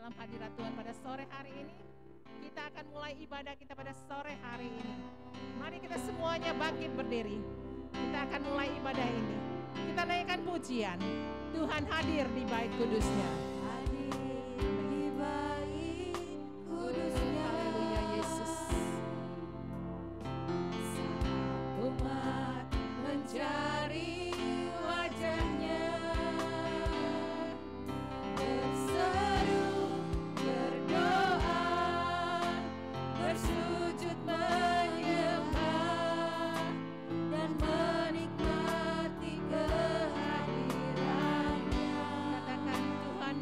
dalam hadirat Tuhan pada sore hari ini. Kita akan mulai ibadah kita pada sore hari ini. Mari kita semuanya bangkit berdiri. Kita akan mulai ibadah ini. Kita naikkan pujian. Tuhan hadir di bait kudusnya. Hadir di bait kudusnya. Haleluya Yesus. Umat mencari wajahnya, berseru, berdoa, bersujud menyembah, dan menikmati kehadirannya. Katakan Tuhan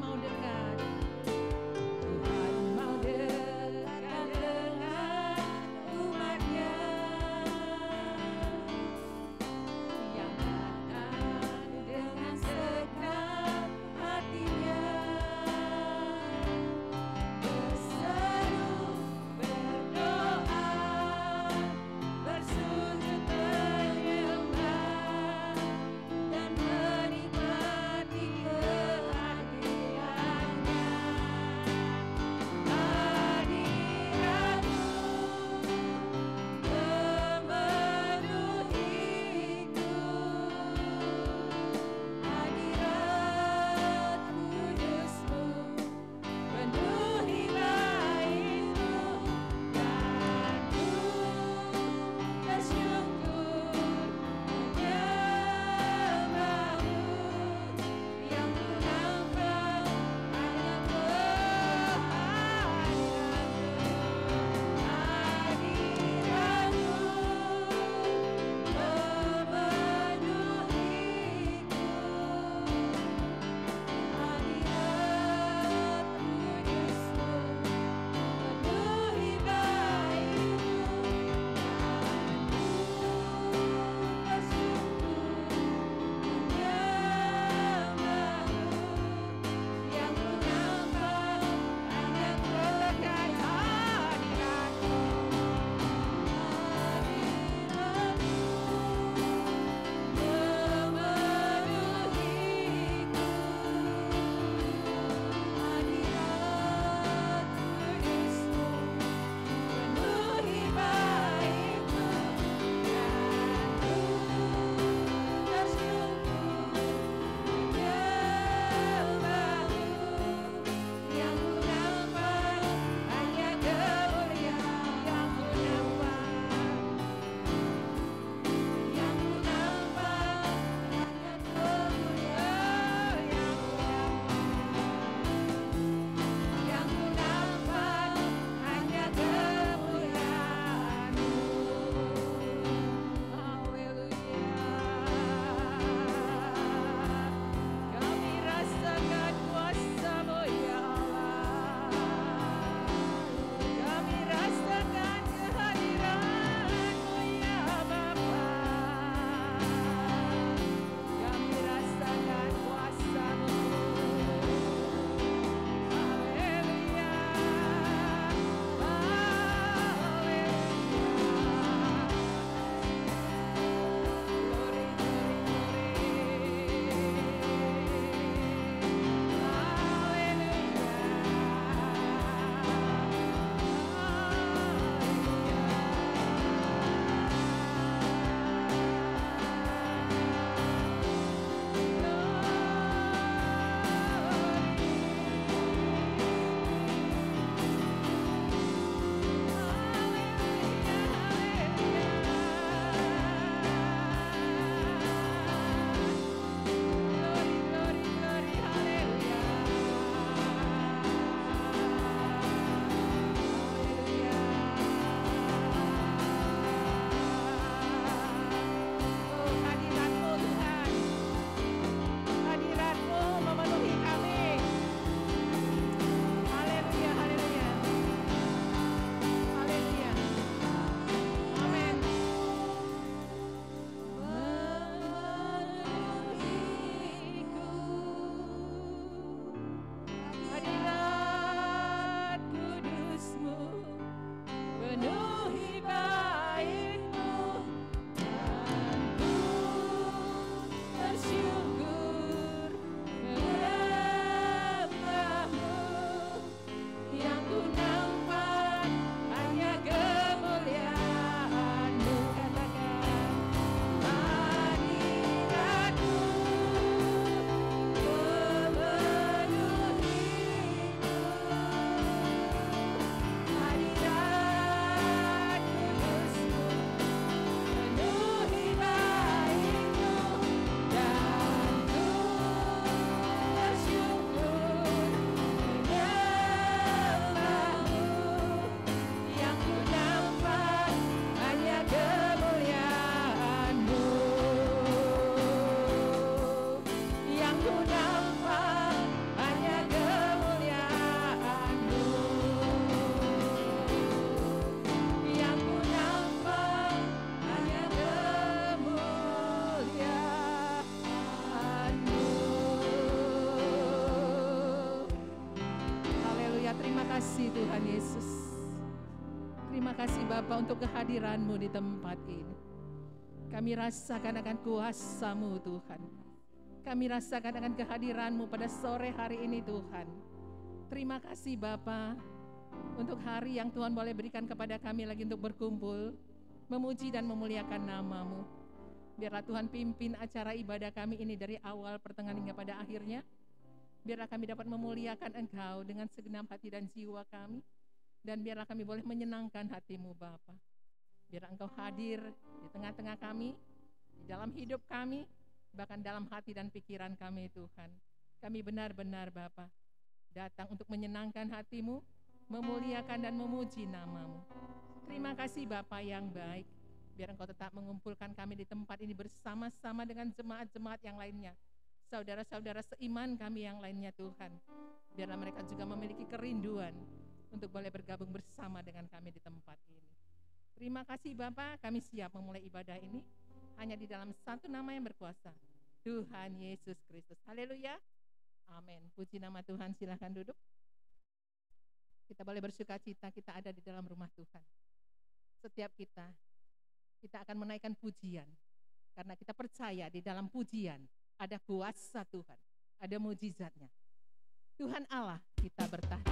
Tuhan Yesus. Terima kasih Bapa untuk kehadiran-Mu di tempat ini. Kami rasakan akan kuasa-Mu Tuhan. Kami rasakan akan kehadiran-Mu pada sore hari ini Tuhan. Terima kasih Bapa untuk hari yang Tuhan boleh berikan kepada kami lagi untuk berkumpul, memuji dan memuliakan nama-Mu. Biarlah Tuhan pimpin acara ibadah kami ini dari awal, pertengahan hingga pada akhirnya. Biarlah kami dapat memuliakan Engkau dengan segenap hati dan jiwa kami. Dan biarlah kami boleh menyenangkan hati-Mu Bapa. Biarlah Engkau hadir di tengah-tengah kami, di dalam hidup kami, bahkan dalam hati dan pikiran kami Tuhan. Kami benar-benar Bapa datang untuk menyenangkan hati-Mu, memuliakan dan memuji nama-Mu. Terima kasih Bapa yang baik. Biar Engkau tetap mengumpulkan kami di tempat ini bersama-sama dengan jemaat-jemaat yang lainnya. Saudara-saudara seiman kami yang lainnya Tuhan. Biarlah mereka juga memiliki kerinduan untuk boleh bergabung bersama dengan kami di tempat ini. Terima kasih Bapa, kami siap memulai ibadah ini hanya di dalam satu nama yang berkuasa, Tuhan Yesus Kristus. Haleluya. Amin. Puji nama Tuhan, silakan duduk. Kita boleh bersuka cita, kita ada di dalam rumah Tuhan. Setiap kita akan menaikkan pujian. Karena kita percaya di dalam pujian ada kuasa Tuhan, ada mujizatnya. Tuhan Allah kita bertahan.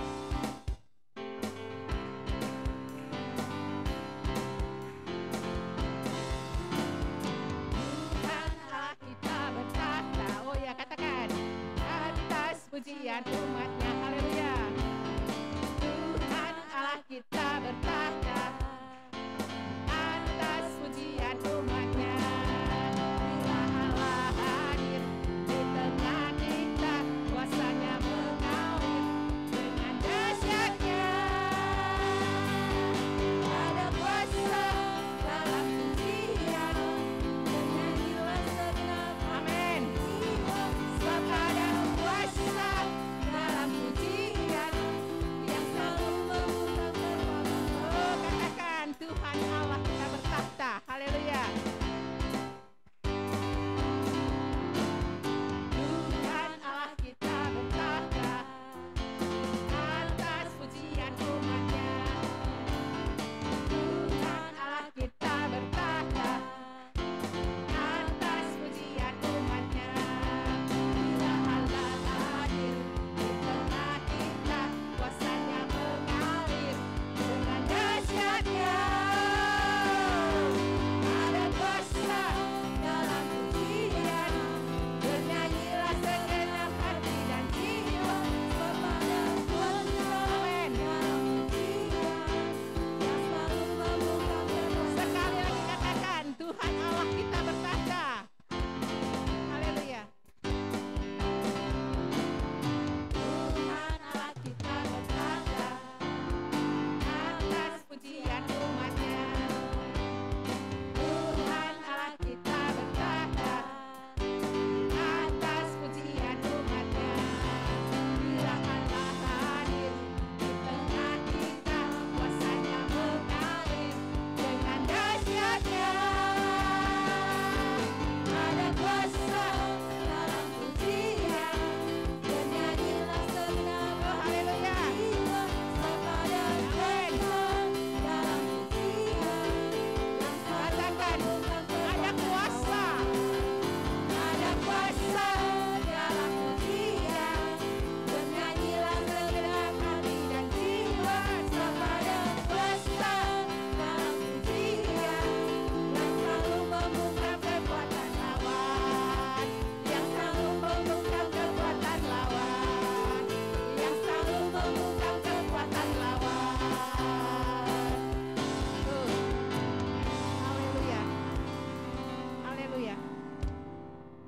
Tuhan Allah kita bertahan. Oh ya, katakan atas pujian umatnya. Haleluya. Tuhan Allah kita bertahan atas pujian umatnya. Bila Allah hadir di tengah kita, kuasanya mengalir dengan dahsyatnya. Ada kuasa dalam pujian, bernyanyilah segenap amin. Sebab ada kuasa dalam pujian yang selalu membuka gerbang. Oh, katakan Tuhan Allah kita bertakhta. Haleluya. Tuhan Allah kita bertakhta atas pujian umatnya. Tuhan Allah kita bertakhta atas pujian umatnya. Bila Allah hadir di tengah kita, kuasanya mengalir dengan dahsyatnya. Ada kuasa dalam pujian, bernyanyilah segenap hati dan jiwa. Kepada kuasa amin dalam pujian, yang selalu membuka gerbang. Sekali lagi katakan Tuhan Allah kita bertakhta. Haleluya. Tuhan Allah kita bertakhta atas pujian umatnya. Tuhan Allah kita bertakhta atas pujian umatnya. Bila Allah hadir di tengah kita, kuasanya mengalir dengan dahsyatnya. Ada kuasa dalam pujian, bernyanyilah segenap haleluya. Kepada kuasa dalam pujian, yang katakan ada kuasa dalam pujian, bernyanyilah segenap hati dan jiwa. Kepada kuasa dalam pujian, yang selalu membungkam kekuatan lawan, yang selalu membungkam kekuatan lawan, yang selalu membungkam kekuatan lawan. Haleluya. Haleluya.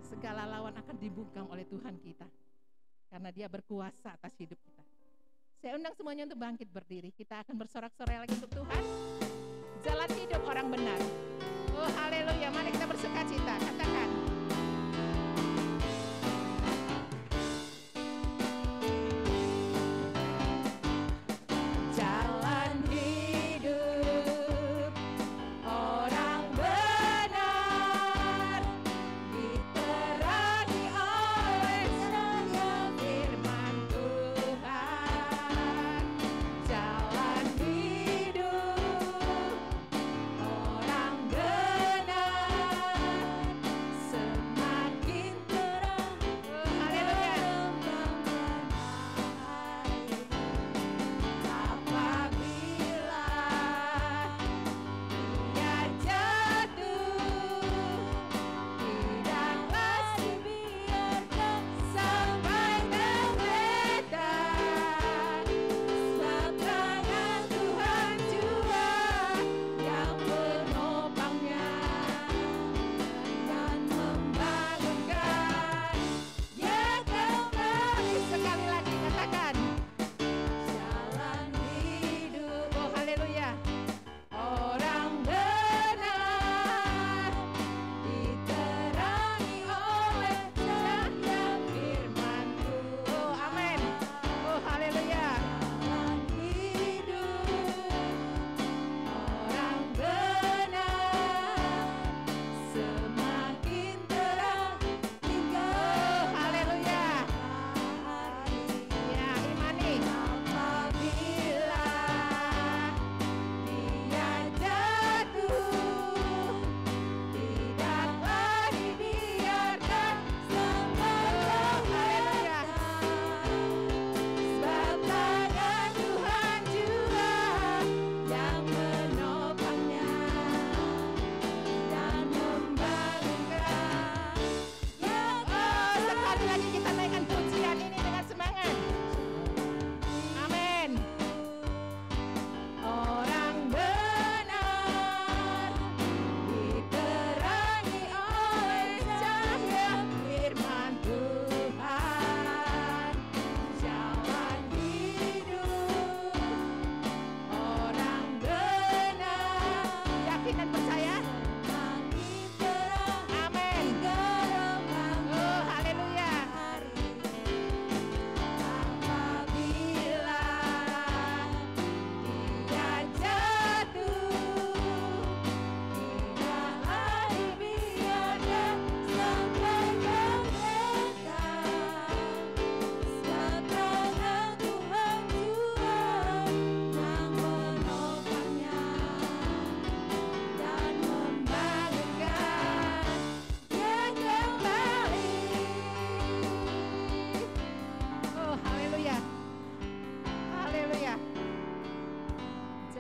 Segala lawan akan dibungkam oleh Tuhan kita, karena Dia berkuasa atas hidup kita. Saya undang semuanya untuk bangkit berdiri. Kita akan bersorak-sorai lagi untuk Tuhan. Jalan hidup orang benar. Oh haleluya. Mari kita bersuka cita. Katakan. Jalan hidup orang benar diterangi oleh cahaya firman Tuhan.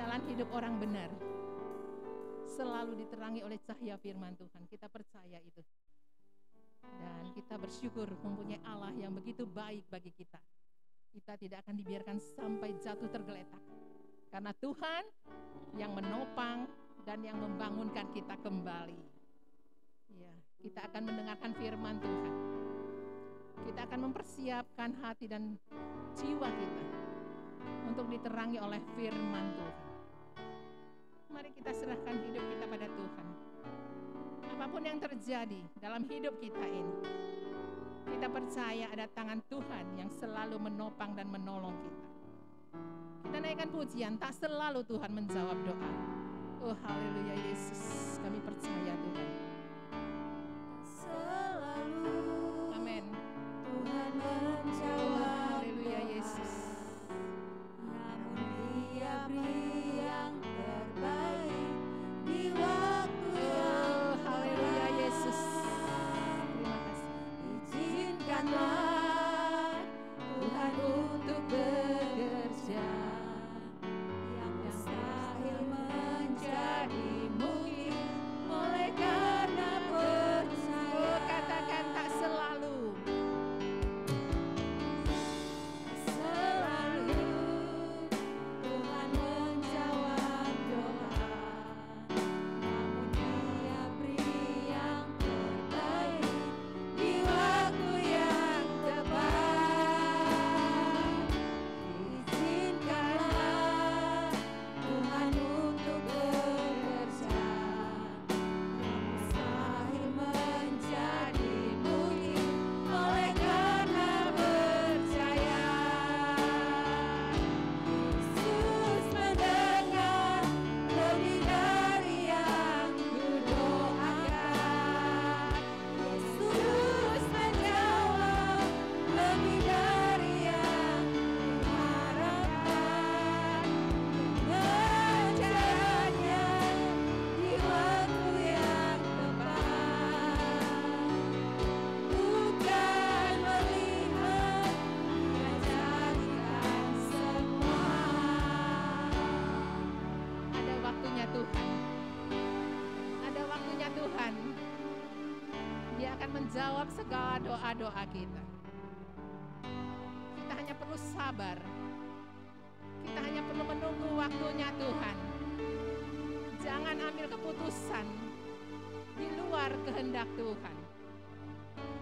Jalan hidup orang benar selalu diterangi oleh cahaya firman Tuhan. Kita percaya itu. Dan kita bersyukur mempunyai Allah yang begitu baik bagi kita. Kita tidak akan dibiarkan sampai jatuh tergeletak. Karena Tuhan yang menopang dan yang membangunkan kita kembali. Ya, kita akan mendengarkan firman Tuhan. Kita akan mempersiapkan hati dan jiwa kita untuk diterangi oleh firman Tuhan. Mari kita serahkan hidup kita pada Tuhan. Apapun yang terjadi dalam hidup kita ini, kita percaya ada tangan Tuhan yang selalu menopang dan menolong kita. Kita naikkan pujian, tak selalu Tuhan menjawab doa. Oh haleluya Yesus, kami percaya Tuhan. Selalu Amin. Tuhan Oh menjawab haleluya doa. Yesus. Namun Dia beri yang terbaik di waktu yang Oh haleluya Yesus. Terima kasih. Izinkanlah Tuhan untuk bekerja yang mustahil menjadi mungkin oleh karena Oh percaya. katakan tak selalu. Selalu Tuhan menjawab doa. Namun Dia beri yang terbaik di waktu yang tepat. Izinkanlah Tuhan untuk bekerja yang mustahil menjadi mungkin oleh karena percaya. Yesus mendengar lebih dari yang kudoakan. Yesus menjawab lebih dari yang kuharapkan. Dengan caranya di waktu yang tepat. Bukan melihat, Dia jadikan semua. Ada waktunya Tuhan. Ada waktunya Tuhan. Dia akan menjawab segala doa-doa kita. Kita hanya perlu sabar. Kita hanya perlu menunggu waktunya Tuhan. Jangan ambil keputusan di luar kehendak Tuhan.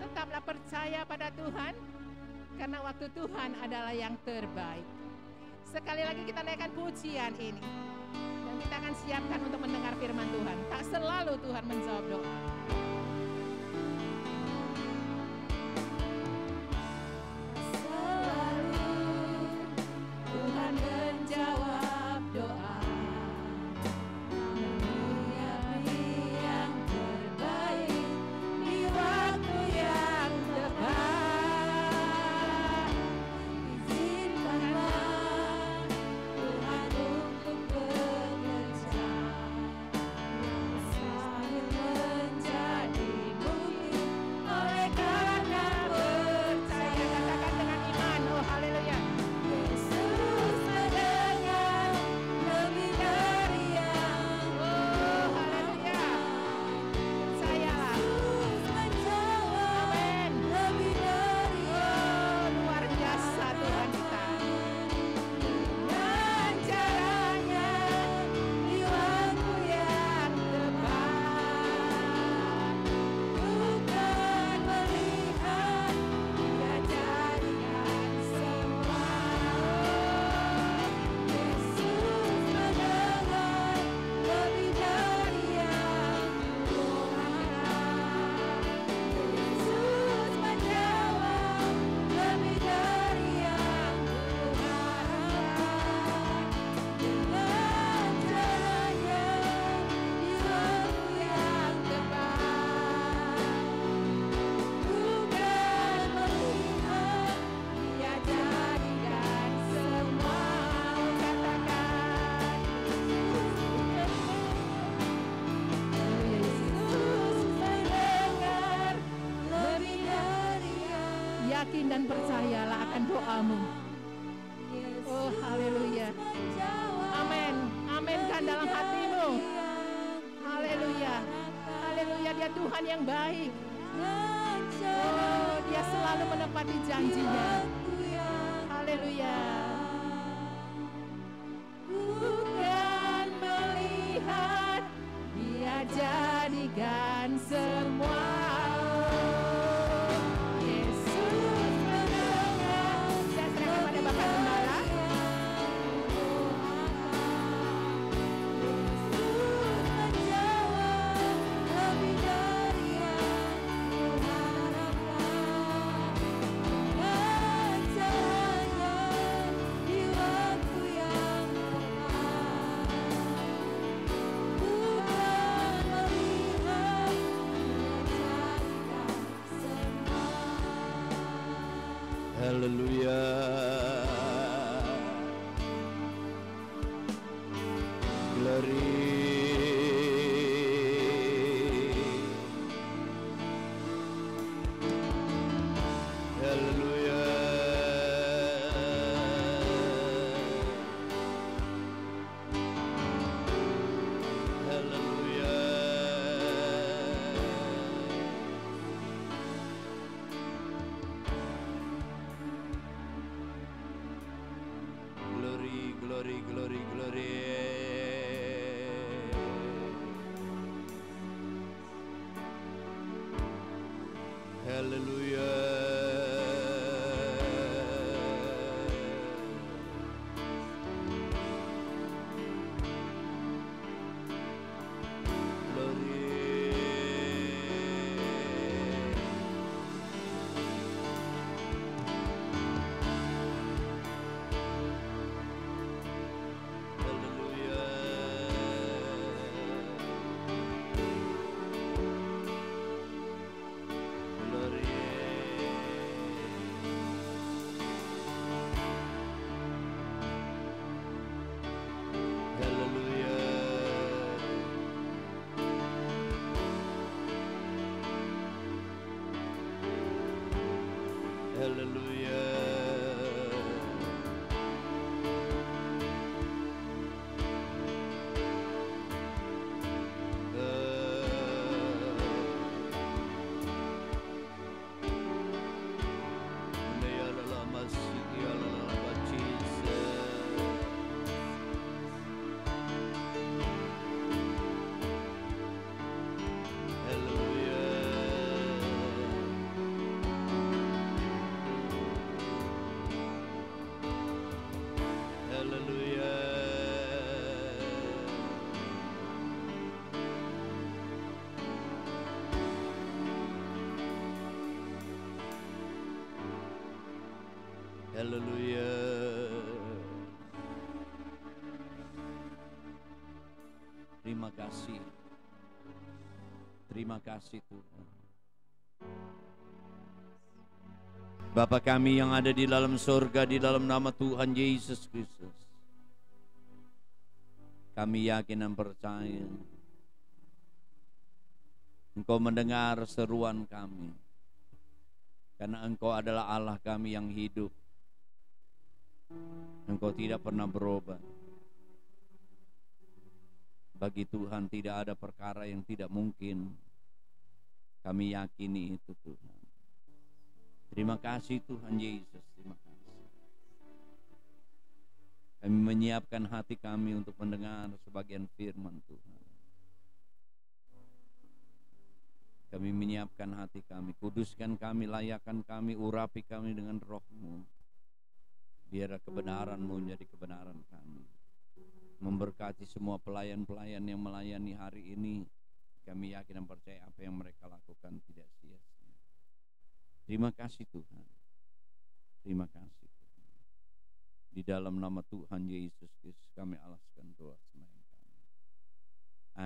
Tetaplah percaya pada Tuhan, karena waktu Tuhan adalah yang terbaik. Sekali lagi kita naikkan pujian ini. Dan kita akan siapkan untuk mendengar firman Tuhan. Tak selalu Tuhan menjawab doa. Selalu Tuhan menjawab doa. Namun Dia beri yang terbaik di waktu yang tepat. Izinkanlah Tuhan untuk bekerja yang mustahil menjadi mungkin oleh karena percaya. Katakan dengan iman, oh haleluya. Yesus mendengar lebih dari yang Oh haleluya. Percayalah. Yesus menjawab Amin. lebih dari yang Luar biasa Tuhan kita. dengan caranya di waktu yang tepat. Bukan melihat, Dia jadikan semua. Yesus mendengar lebih dari yang kudoakan. Yesus menjawab lebih dari yang kuharapkan. Dengan caranya di waktu yang tepat. Bukan melihat, Dia jadikan semua. Katakan Yesus mendengar lebih dari yang Yakin dan percayalah akan doamu. Yesus Oh haleluya. menjawab Amin. Amin. dalam hatimu. Haleluya. Haleluya, dia Tuhan yang baik. Oh, dia selalu menepati janjinya. Haleluya. Bukan melihat, dia jadikan semua. Yesus mendengar. Saya serahkan pada Bapak Gembala. Haleluya. Glory. Haleluya. Haleluya. Glory, glory, glory, glory. Haleluya. Haleluya. Terima kasih. Terima kasih Tuhan. Bapa kami yang ada di dalam surga, di dalam nama Tuhan Yesus Kristus, kami yakin dan percaya Engkau mendengar seruan kami, karena Engkau adalah Allah kami yang hidup. Engkau tidak pernah berubah. Bagi Tuhan tidak ada perkara yang tidak mungkin. Kami yakini itu Tuhan. Terima kasih Tuhan Yesus, terima kasih. Kami menyiapkan hati kami untuk mendengar sebagian firman Tuhan. Kami menyiapkan hati kami, kuduskan kami, layakkan kami, urapi kami dengan roh-Mu. Biar kebenaran-Mu menjadi kebenaran kami. Memberkati semua pelayan-pelayan yang melayani hari ini. Kami yakin dan percaya apa yang mereka lakukan tidak sia-sia. Terima kasih Tuhan. Terima kasih Tuhan. Di dalam nama Tuhan Yesus Kristus kami alaskan doa sembahyang kami.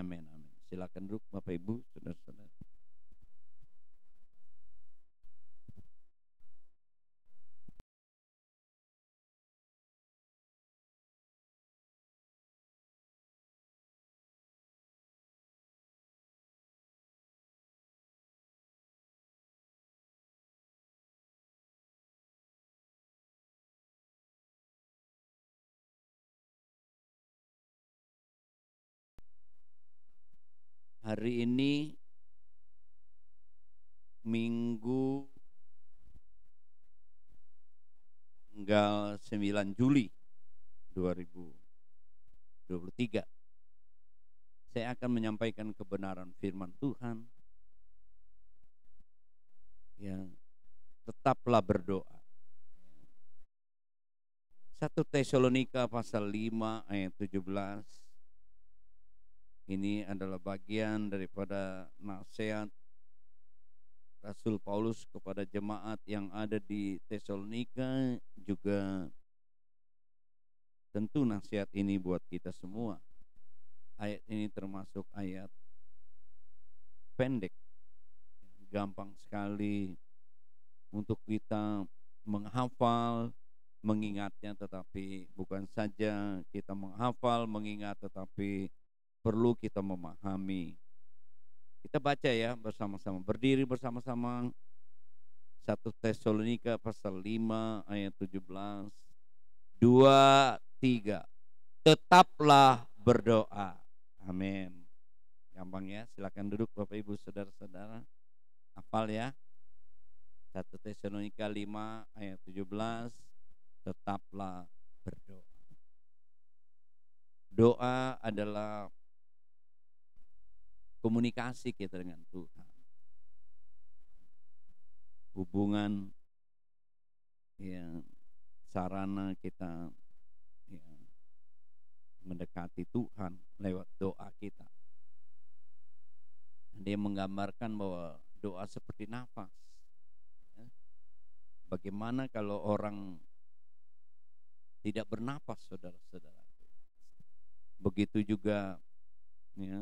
Amin, amin. Silakan duduk Bapak Ibu, saudara-saudara. Hari ini Minggu tanggal 9 Juli 2023. Saya akan menyampaikan kebenaran firman Tuhan. Ya, tetaplah berdoa. 1 Tesalonika pasal 5 ayat 17. Ini adalah bagian daripada nasihat Rasul Paulus kepada jemaat yang ada di Tesalonika, juga tentu nasihat ini buat kita semua. Ayat ini termasuk ayat pendek, gampang sekali untuk kita menghafal, mengingatnya, tetapi bukan saja kita menghafal, mengingat, tetapi perlu kita memahami. Kita baca ya bersama-sama, berdiri bersama-sama. 1 Tesalonika pasal 5 ayat 17. 2, 3. Tetaplah berdoa. Amin. Gampang ya, silakan duduk Bapak Ibu Saudara-saudara. Hafal ya. 1 Tesalonika 5 ayat 17. Tetaplah berdoa. Doa adalah komunikasi kita dengan Tuhan. Hubungan, ya, sarana kita ya, mendekati Tuhan lewat doa kita. Dia menggambarkan bahwa doa seperti nafas. Ya. Bagaimana kalau orang tidak bernapas, saudara-saudara? Begitu juga ya,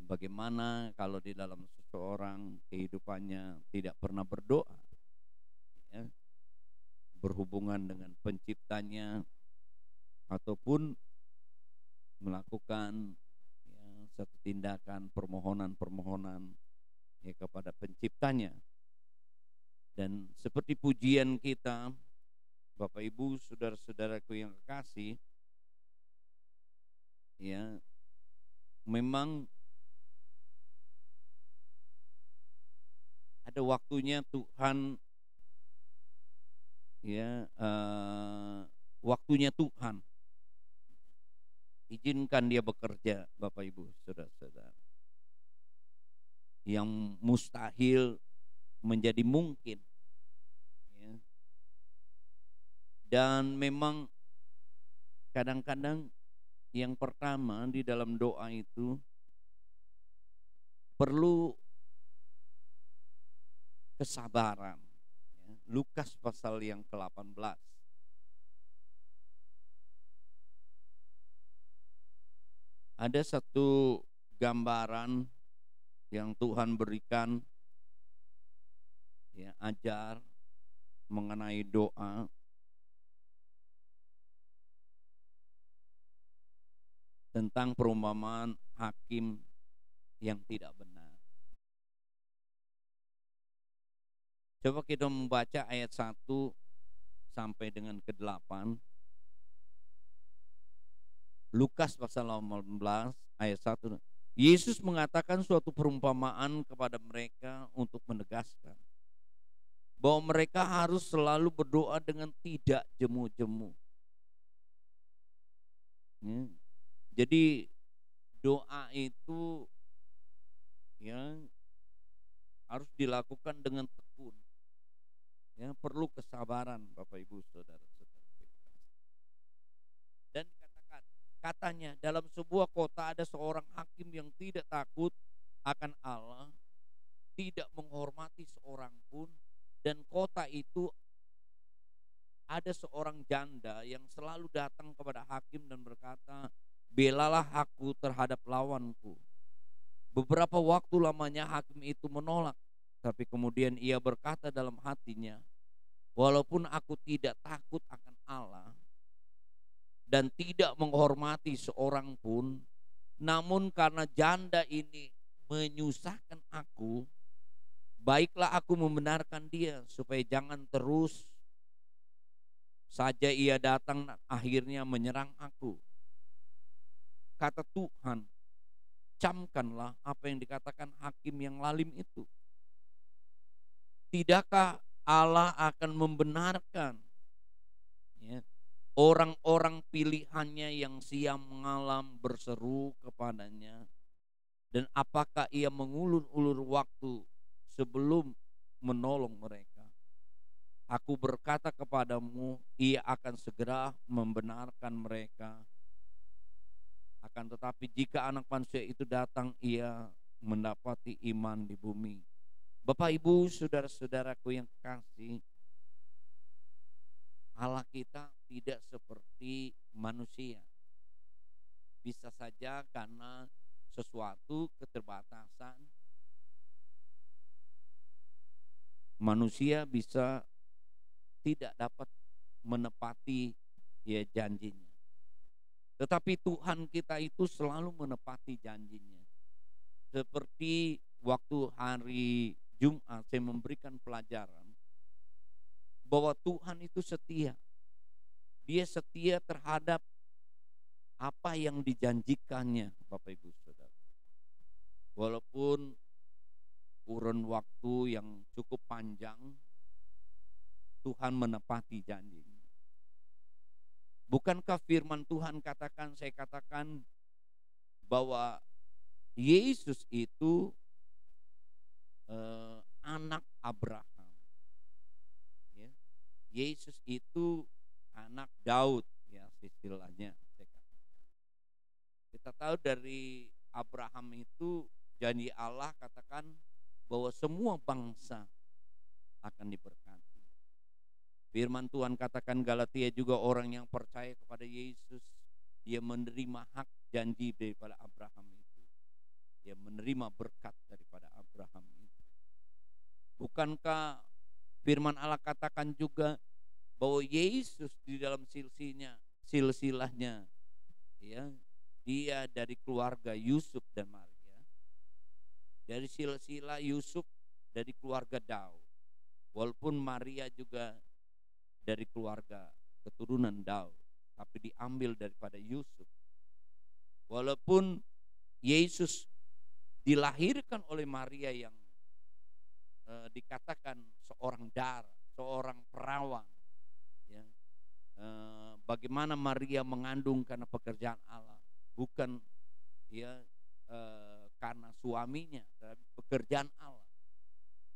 bagaimana kalau di dalam seseorang kehidupannya tidak pernah berdoa, ya, berhubungan dengan penciptanya ataupun melakukan ya, satu tindakan permohonan ya, kepada penciptanya. Dan seperti pujian kita, Bapak Ibu saudara-saudaraku yang kekasih, ya, memang ada waktunya Tuhan, ya, waktunya Tuhan. Izinkan dia bekerja, Bapak Ibu saudara-saudara. Yang mustahil menjadi mungkin. Ya. Dan memang kadang-kadang yang pertama di dalam doa itu perlu kesabaran. Ya. Lukas pasal yang ke-18. Ada satu gambaran yang Tuhan berikan, ya, ajar mengenai doa. Tentang perumpamaan hakim yang tidak benar. Coba kita membaca ayat 1 sampai dengan ke-8. Lukas pasal 18 ayat 1. Yesus mengatakan suatu perumpamaan kepada mereka untuk menegaskan bahwa mereka harus selalu berdoa dengan tidak jemu-jemu. Ya. Jadi doa itu ya harus dilakukan dengan tekun. Ya, perlu kesabaran Bapak Ibu Saudara-saudara. Dan katanya dalam sebuah kota ada seorang hakim yang tidak takut akan Allah, tidak menghormati seorang pun, dan kota itu ada seorang janda yang selalu datang kepada hakim dan berkata, "Belalah aku terhadap lawanku." Beberapa waktu lamanya hakim itu menolak, tapi kemudian ia berkata dalam hatinya, "Walaupun aku tidak takut akan Allah dan tidak menghormati seorang pun, namun karena janda ini menyusahkan aku, baiklah aku membenarkan dia supaya jangan terus saja ia datang akhirnya menyerang aku." Kata Tuhan, camkanlah apa yang dikatakan hakim yang lalim itu. Tidakkah Allah akan membenarkan, ya, orang-orang pilihannya yang siang malam berseru kepadanya, dan apakah ia mengulur-ulur waktu sebelum menolong mereka? Aku berkata kepadamu, ia akan segera membenarkan mereka. Akan tetapi jika anak manusia itu datang, ia mendapati iman di bumi. Bapak, Ibu, saudara-saudaraku yang kasih, Allah kita tidak seperti manusia. Bisa saja karena sesuatu keterbatasan, manusia bisa tidak dapat menepati, ya, janjinya. Tetapi Tuhan kita itu selalu menepati janjinya. Seperti waktu hari Jumat saya memberikan pelajaran bahwa Tuhan itu setia. Dia setia terhadap apa yang dijanjikannya, Bapak Ibu Saudara. Walaupun kurun waktu yang cukup panjang, Tuhan menepati janjinya. Bukankah firman Tuhan saya katakan bahwa Yesus itu anak Abraham, ya. Yesus itu anak Daud, ya, istilahnya. Kita tahu dari Abraham itu janji Allah katakan bahwa semua bangsa akan diberkati. Firman Tuhan katakan Galatia juga orang yang percaya kepada Yesus, dia menerima hak janji daripada Abraham itu. Dia menerima berkat daripada Abraham itu. Bukankah firman Allah katakan juga bahwa Yesus di dalam silsilahnya, ya, dia dari keluarga Yusuf dan Maria. Dari silsilah Yusuf dari keluarga Daud. Walaupun Maria juga dari keluarga keturunan Daud, tapi diambil daripada Yusuf. Walaupun Yesus dilahirkan oleh Maria yang dikatakan seorang darah, seorang perawan, ya. Bagaimana Maria mengandung karena pekerjaan Allah, bukan, ya, karena suaminya, tapi pekerjaan Allah,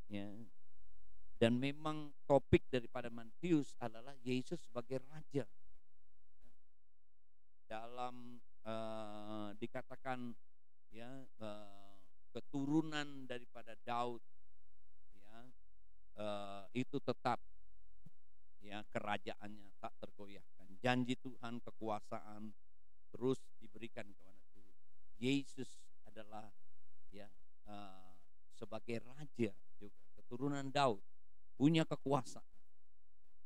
ya. Dan memang topik daripada Matius adalah Yesus sebagai raja. Dalam dikatakan, ya, keturunan daripada Daud, ya, itu tetap, ya, kerajaannya tak tergoyahkan. Janji Tuhan, kekuasaan terus diberikan kepada Tuhan. Yesus adalah, ya, sebagai raja juga, keturunan Daud, punya kekuasaan.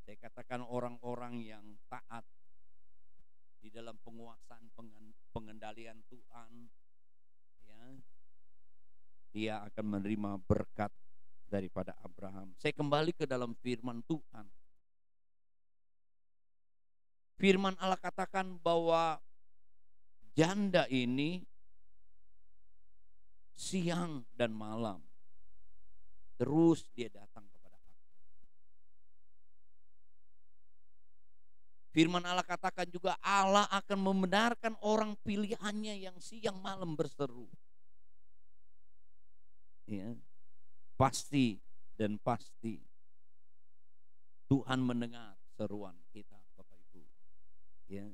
Saya katakan orang-orang yang taat di dalam penguasaan pengendalian Tuhan, ya, dia akan menerima berkat daripada Abraham. Saya kembali ke dalam firman Tuhan. Firman Allah katakan bahwa janda ini siang dan malam terus dia datang kepada aku. Firman Allah katakan juga Allah akan membenarkan orang pilihannya yang siang malam berseru. Ya, pasti dan pasti Tuhan mendengar seruan kita, Bapak Ibu. Ya,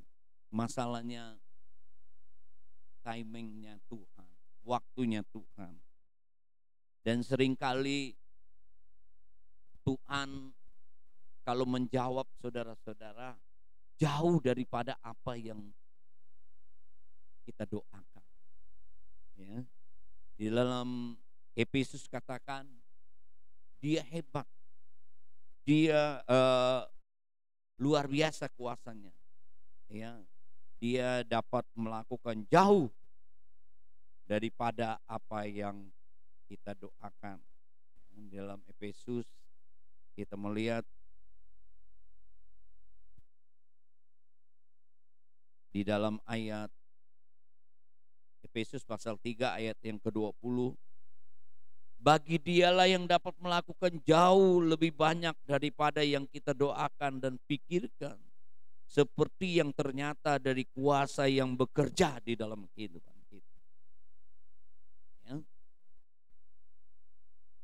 masalahnya timingnya Tuhan, waktunya Tuhan. Dan seringkali Tuhan kalau menjawab saudara-saudara jauh daripada apa yang kita doakan. Ya. Di dalam Efesus katakan dia hebat, dia luar biasa kuasanya. Ya, dia dapat melakukan jauh daripada apa yang kita doakan. Di dalam Efesus kita melihat di dalam ayat Efesus pasal 3 ayat yang ke-20. Bagi dialah yang dapat melakukan jauh lebih banyak daripada yang kita doakan dan pikirkan, seperti yang ternyata dari kuasa yang bekerja di dalam kehidupan kita. Ya.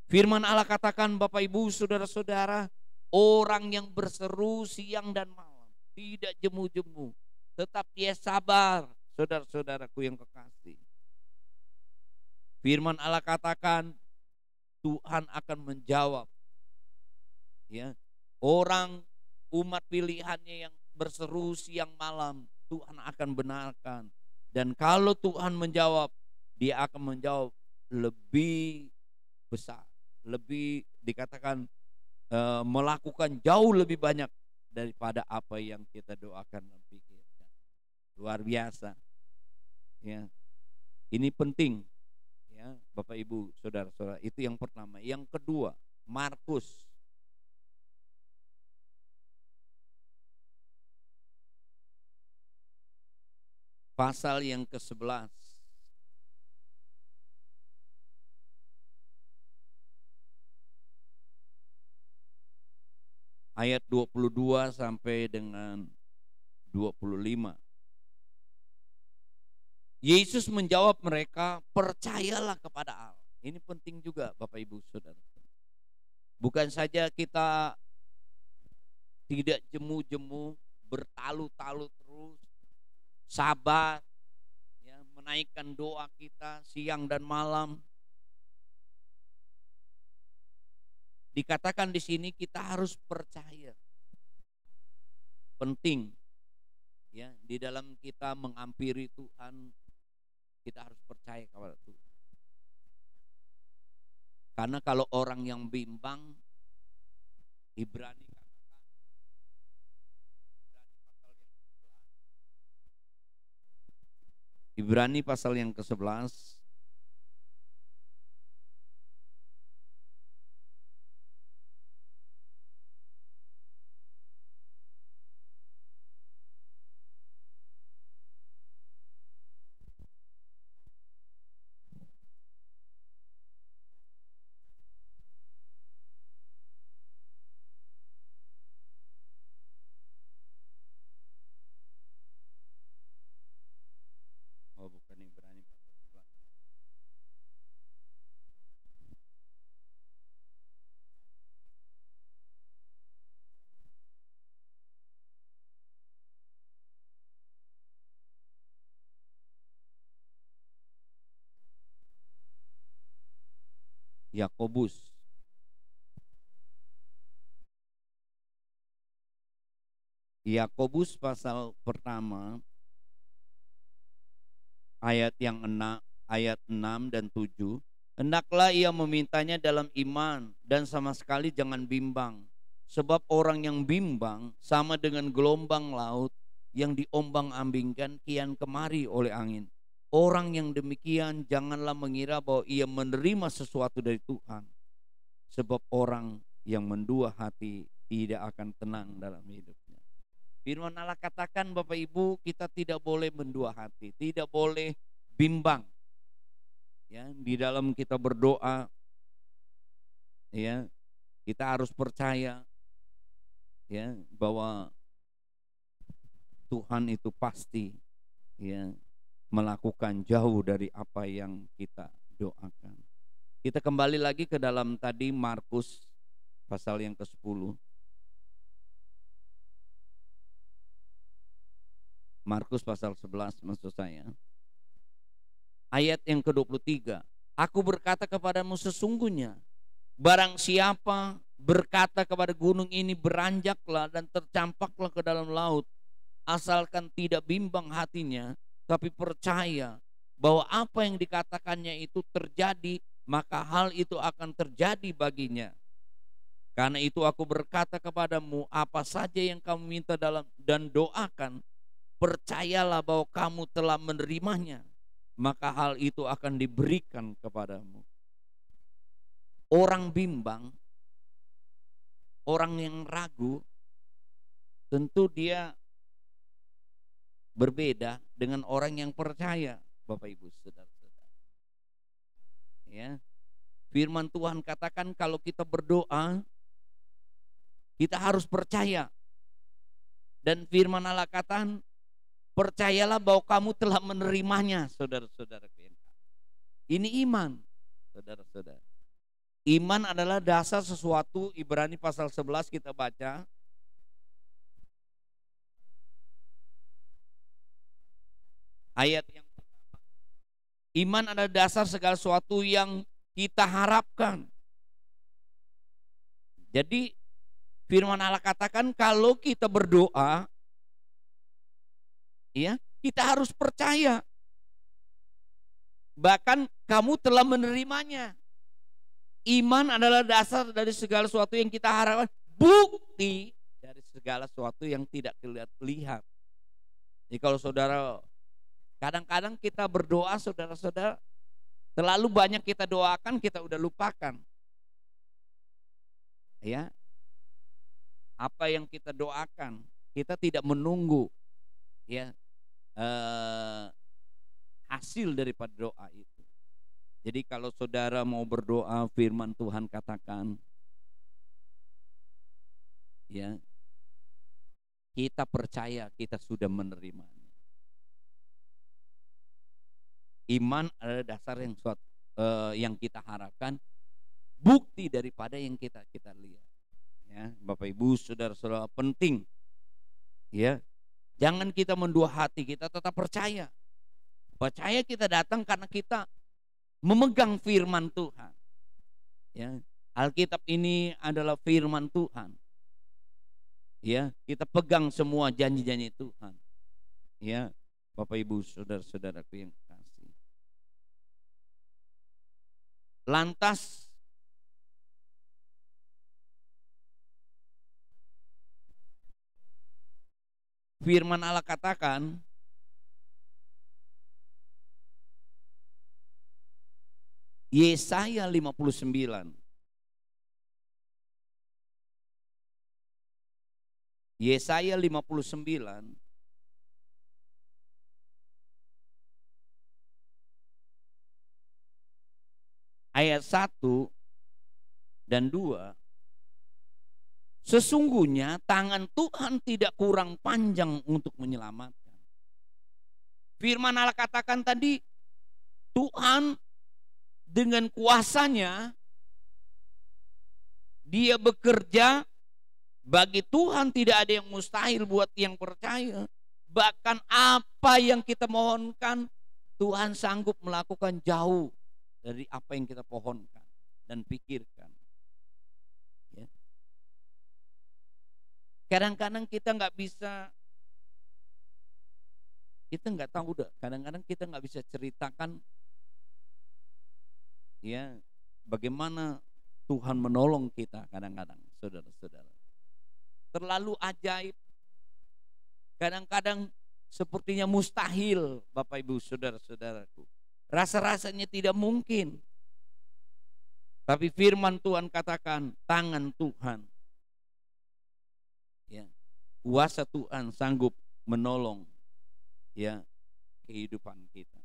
Firman Allah katakan, Bapak Ibu saudara-saudara, orang yang berseru siang dan malam, tidak jemu-jemu, tetap dia sabar, saudara-saudaraku yang kekasih. Firman Allah katakan Tuhan akan menjawab. Ya, orang umat pilihannya yang berseru siang malam, Tuhan akan benarkan. Dan kalau Tuhan menjawab, dia akan menjawab lebih besar, lebih dikatakan melakukan jauh lebih banyak daripada apa yang kita doakan dan pikirkan. Luar biasa. Ya. Ini penting. Ya, Bapak Ibu, saudara-saudara, itu yang pertama. Yang kedua, Markus pasal yang ke-11. Ayat 22 sampai dengan 25. Yesus menjawab mereka, percayalah kepada Allah. Ini penting juga Bapak Ibu Saudara. Bukan saja kita tidak jemu-jemu, bertalu-talu terus, sabar, ya, menaikkan doa kita siang dan malam. Dikatakan di sini kita harus percaya. Penting, ya, di dalam kita menghampiri Tuhan, kita harus percaya kepada Tuhan. Karena kalau orang yang bimbang, Ibrani pasal yang ke-11 bukan Ibrani pasal 11. Yakobus pasal pertama ayat yang 6, ayat 6 dan 7. Hendaklah ia memintanya dalam iman dan sama sekali jangan bimbang. Sebab orang yang bimbang sama dengan gelombang laut yang diombang-ambingkan kian kemari oleh angin. Orang yang demikian janganlah mengira bahwa ia menerima sesuatu dari Tuhan. Sebab orang yang mendua hati tidak akan tenang dalam hidupnya. Firman Allah katakan Bapak Ibu, kita tidak boleh mendua hati, tidak boleh bimbang. Ya, di dalam kita berdoa, ya, kita harus percaya, ya, bahwa Tuhan itu pasti, ya, melakukan jauh dari apa yang kita doakan. Kita kembali lagi ke dalam tadi Markus pasal yang ke-10. Markus pasal 11 maksud saya. Ayat yang ke-23. Aku berkata kepadamu sesungguhnya, barang siapa berkata kepada gunung ini beranjaklah dan tercampaklah ke dalam laut, asalkan tidak bimbang hatinya, tapi percaya bahwa apa yang dikatakannya itu terjadi, maka hal itu akan terjadi baginya. Karena itu aku berkata kepadamu, apa saja yang kamu minta dalam dan doakan, percayalah bahwa kamu telah menerimanya, maka hal itu akan diberikan kepadamu. Orang bimbang, orang yang ragu, tentu dia berbeda dengan orang yang percaya. Bapak Ibu Saudara-saudara. Ya. Firman Tuhan katakan kalau kita berdoa, kita harus percaya. Dan firman Allah katakan, percayalah bahwa kamu telah menerimanya, saudara-saudara. Ini iman, saudara-saudara. Iman adalah dasar sesuatu. Ibrani pasal 11 kita baca. Ayat yang pertama. Iman adalah dasar segala sesuatu yang kita harapkan. Jadi firman Allah katakan kalau kita berdoa, ya, kita harus percaya. Bahkan kamu telah menerimanya. Iman adalah dasar dari segala sesuatu yang kita harapkan, bukti dari segala sesuatu yang tidak terlihat. Jadi kalau saudara, kadang-kadang kita berdoa, saudara-saudara, terlalu banyak kita doakan, kita udah lupakan. Ya. Apa yang kita doakan, kita tidak menunggu, ya, hasil daripada doa itu. Jadi kalau saudara mau berdoa, firman Tuhan katakan, ya, kita percaya kita sudah menerimanya. Iman adalah dasar yang kita harapkan, bukti daripada yang kita lihat. Ya, Bapak Ibu Saudara-saudara, penting, ya, jangan kita mendua hati, kita tetap percaya. Percaya kita datang karena kita memegang firman Tuhan. Ya, Alkitab ini adalah firman Tuhan. Ya, kita pegang semua janji-janji Tuhan. Ya, Bapak Ibu Saudara-saudaraku yang kasih. Lantas firman Allah katakan, Yesaya 59. Yesaya 59 ayat 1 dan 2. Sesungguhnya tangan Tuhan tidak kurang panjang untuk menyelamatkan. Firman Allah katakan tadi, Tuhan dengan kuasanya Dia bekerja. Bagi Tuhan tidak ada yang mustahil buat yang percaya. Bahkan apa yang kita mohonkan, Tuhan sanggup melakukan jauh dari apa yang kita pohonkan dan pikirkan. Ya. Kadang-kadang kita nggak bisa, kita nggak tahu dah. Kadang-kadang kita nggak bisa ceritakan, ya, bagaimana Tuhan menolong kita. Kadang-kadang, saudara-saudara, terlalu ajaib. Kadang-kadang sepertinya mustahil, Bapak Ibu Saudara-saudaraku. Rasa-rasanya tidak mungkin. Tapi firman Tuhan katakan, tangan Tuhan, ya, kuasa Tuhan sanggup menolong, ya, kehidupan kita.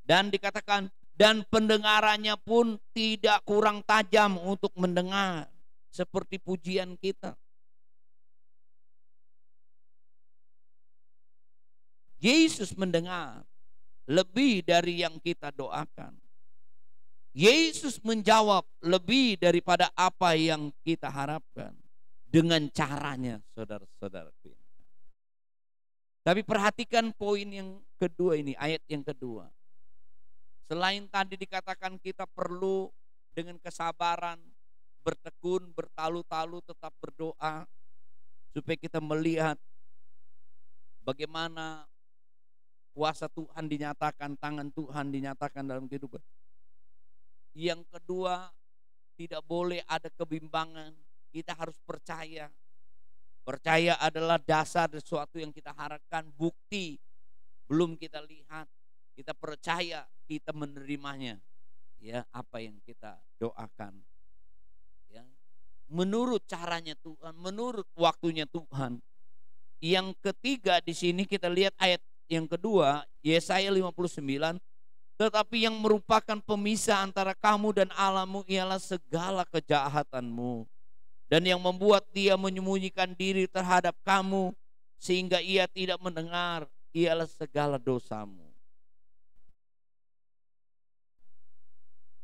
Dan dikatakan, dan pendengarannya pun tidak kurang tajam untuk mendengar, seperti pujian kita. Yesus mendengar lebih dari yang kita doakan. Yesus menjawab lebih daripada apa yang kita harapkan dengan caranya, saudara-saudaraku. Tapi perhatikan poin yang kedua ini, ayat yang kedua. Selain tadi dikatakan kita perlu dengan kesabaran, bertekun, bertalu-talu, tetap berdoa, supaya kita melihat bagaimana kuasa Tuhan dinyatakan, tangan Tuhan dinyatakan dalam kehidupan. Yang kedua, tidak boleh ada kebimbangan. Kita harus percaya. Percaya adalah dasar sesuatu yang kita harapkan, bukti belum kita lihat. Kita percaya, kita menerimanya. Ya, apa yang kita doakan. Ya, menurut caranya Tuhan, menurut waktunya Tuhan. Yang ketiga di sini kita lihat ayat yang kedua, Yesaya 59, tetapi yang merupakan pemisah antara kamu dan Allahmu ialah segala kejahatanmu, dan yang membuat dia menyembunyikan diri terhadap kamu sehingga ia tidak mendengar ialah segala dosamu.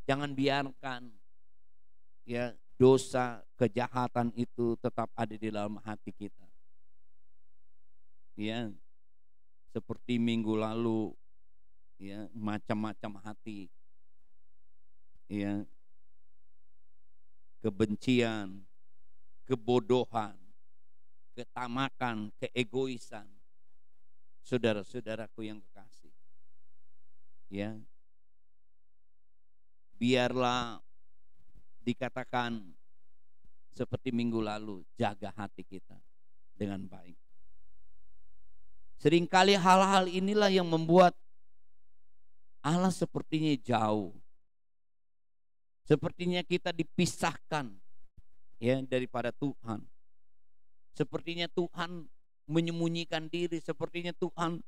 Jangan biarkan ya dosa, kejahatan itu tetap ada di dalam hati kita. Ya, seperti minggu lalu, ya, macam-macam hati, ya, kebencian, kebodohan, ketamakan, keegoisan. Saudara-saudaraku yang kekasih, ya, biarlah dikatakan seperti minggu lalu, jaga hati kita dengan baik. Seringkali hal-hal inilah yang membuat Allah sepertinya jauh. Sepertinya kita dipisahkan ya daripada Tuhan. Sepertinya Tuhan menyembunyikan diri, sepertinya Tuhan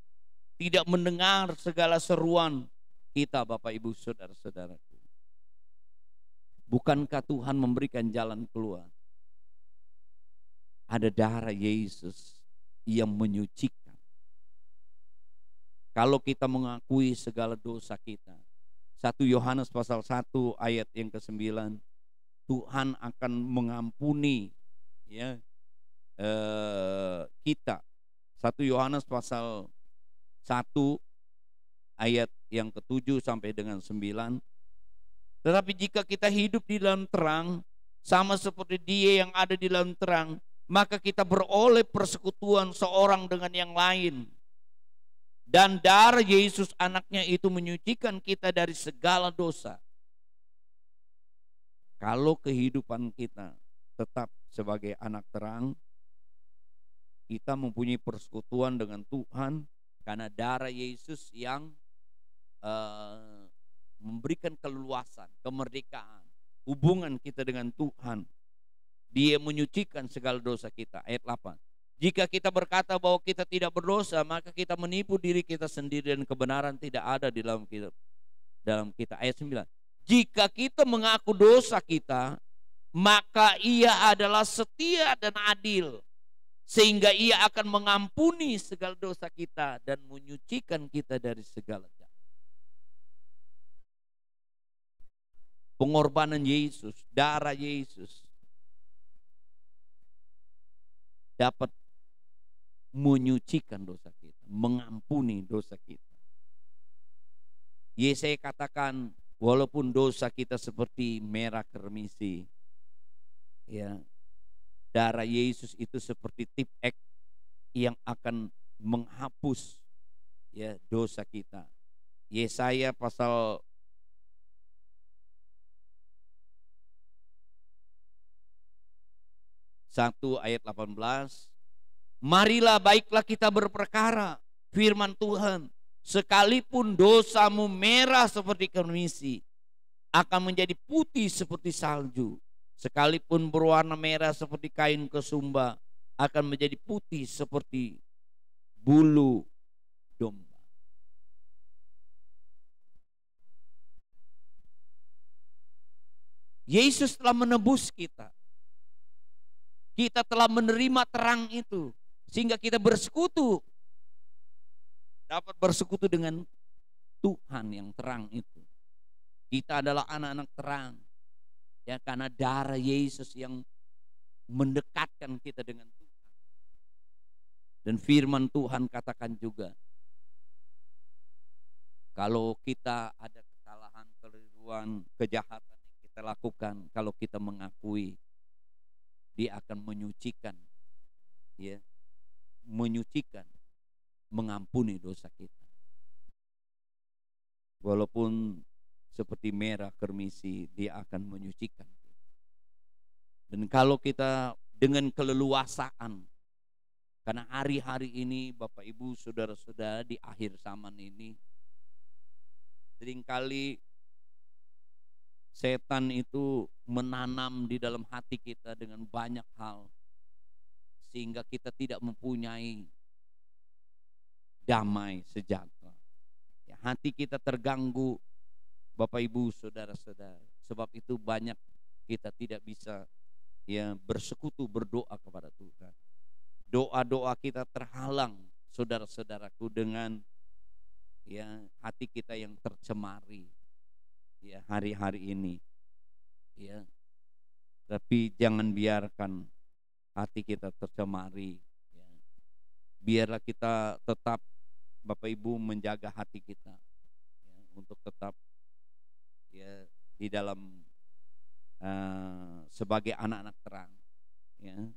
tidak mendengar segala seruan kita, Bapak Ibu Saudara-saudaraku. Bukankah Tuhan memberikan jalan keluar? Ada darah Yesus yang menyucikan. Kalau kita mengakui segala dosa kita, 1 Yohanes pasal 1 ayat yang ke-9, Tuhan akan mengampuni ya kita. 1 Yohanes pasal 1 ayat yang ke-7 sampai dengan 9. Tetapi jika kita hidup di dalam terang, sama seperti Dia yang ada di dalam terang, maka kita beroleh persekutuan seorang dengan yang lain. Dan darah Yesus anaknya itu menyucikan kita dari segala dosa. Kalau kehidupan kita tetap sebagai anak terang, kita mempunyai persekutuan dengan Tuhan karena darah Yesus yang memberikan keleluasan, kemerdekaan, hubungan kita dengan Tuhan. Dia menyucikan segala dosa kita. Ayat 8. Jika kita berkata bahwa kita tidak berdosa, maka kita menipu diri kita sendiri dan kebenaran tidak ada di dalam kita. Ayat 9. Jika kita mengaku dosa kita, maka Ia adalah setia dan adil, sehingga Ia akan mengampuni segala dosa kita dan menyucikan kita dari segala jahat. Pengorbanan Yesus, darah Yesus dapat menyucikan dosa kita, mengampuni dosa kita. Yesaya katakan, walaupun dosa kita seperti merah kermisi, ya, darah Yesus itu seperti tip X yang akan menghapus ya dosa kita. Yesaya pasal 1 ayat 18. Marilah baiklah kita berperkara, firman Tuhan, sekalipun dosamu merah seperti kermisi, akan menjadi putih seperti salju. Sekalipun berwarna merah seperti kain kesumba, akan menjadi putih seperti bulu domba. Yesus telah menebus kita. Kita telah menerima terang itu, sehingga kita bersekutu, dapat bersekutu dengan Tuhan yang terang itu. Kita adalah anak-anak terang, ya, karena darah Yesus yang mendekatkan kita dengan Tuhan. Dan firman Tuhan katakan juga, kalau kita ada kesalahan, keliruan, kejahatan yang kita lakukan, kalau kita mengakui, Dia akan menyucikan, ya, menyucikan, mengampuni dosa kita. Walaupun seperti merah kermisi, Dia akan menyucikan. Dan kalau kita dengan keleluasaan, karena hari-hari ini Bapak Ibu Saudara-saudara di akhir zaman ini, seringkali setan itu menanam di dalam hati kita dengan banyak hal, sehingga kita tidak mempunyai damai sejahtera. Ya, hati kita terganggu, Bapak Ibu, saudara-saudara. Sebab itu banyak kita tidak bisa ya bersekutu berdoa kepada Tuhan. Doa-doa kita terhalang, saudara-saudaraku, dengan ya hati kita yang tercemari ya hari-hari ini. Ya. Tapi jangan biarkan hati kita tercemari. Ya. Biarlah kita tetap, Bapak Ibu, menjaga hati kita ya, untuk tetap ya di dalam sebagai anak-anak terang, ya,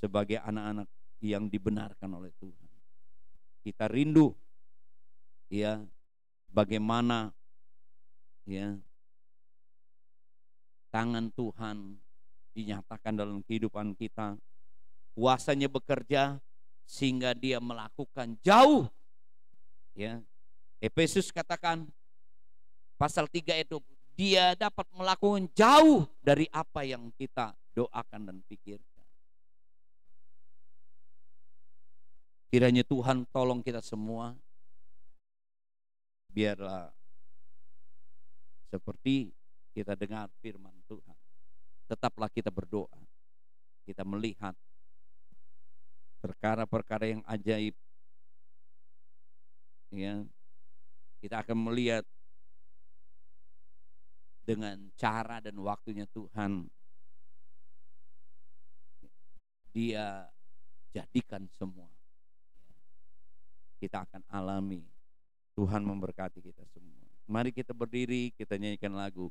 sebagai anak-anak yang dibenarkan oleh Tuhan. Kita rindu ya bagaimana ya tangan Tuhan dinyatakan dalam kehidupan kita, kuasanya bekerja sehingga dia melakukan jauh ya. Efesus katakan pasal 3 itu, dia dapat melakukan jauh dari apa yang kita doakan dan pikirkan. Kiranya Tuhan tolong kita semua, biarlah seperti kita dengar firman Tuhan, tetaplah kita berdoa, kita melihat perkara-perkara yang ajaib ya. Kita akan melihat dengan cara dan waktunya Tuhan, Dia jadikan semua. Kita akan alami. Tuhan memberkati kita semua. Mari kita berdiri, kita nyanyikan lagu.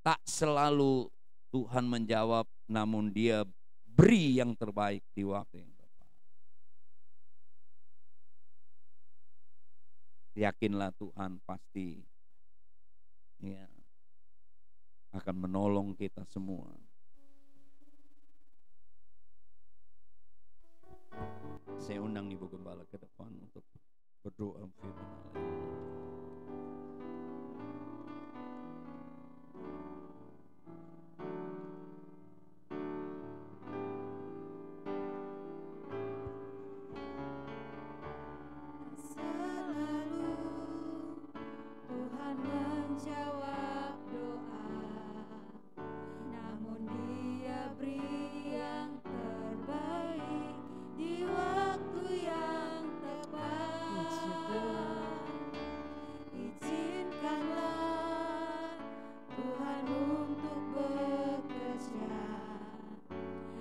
Tak selalu Tuhan menjawab, namun Dia beri yang terbaik di waktu yang tepat. Yakinlah Tuhan pasti ya akan menolong kita semua. Saya undang Ibu Gembala ke depan untuk berdoa firman Allah. Selalu Tuhan menjawab doa, namun Dia beri yang terbaik di waktu yang tepat. Izinkanlah Tuhan untuk bekerja,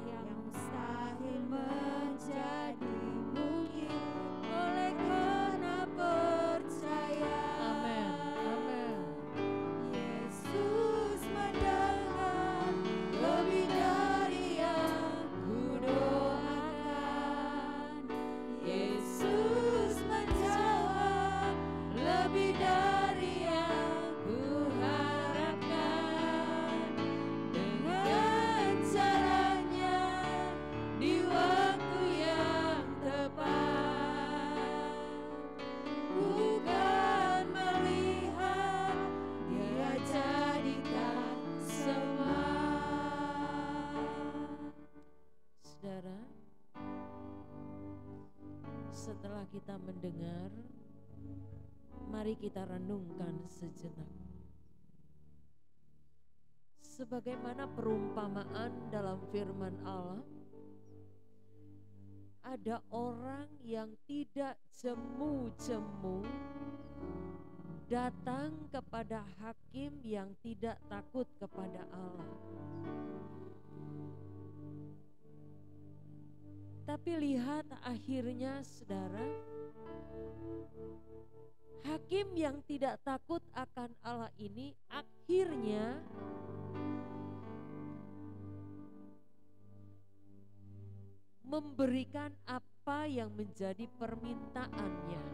yang mustahil menjadi mungkin oleh karena percaya. Amin. Amin. Yesus mendengar lebih dari yang kudoakan. Yesus menjawab lebih dari yang kuharapkan. Dengan caranya di waktu yang tepat, ku kan melihat Dia jadikan semua. Saudara, setelah kita mendengar, mari kita renungkan sejenak. Sebagaimana perumpamaan dalam firman Allah, ada orang yang tidak jemu-jemu datang kepada hakim yang tidak takut kepada Allah. Tapi lihat akhirnya, saudara, hakim yang tidak takut akan Allah ini akhirnya memberikan apa yang menjadi permintaannya.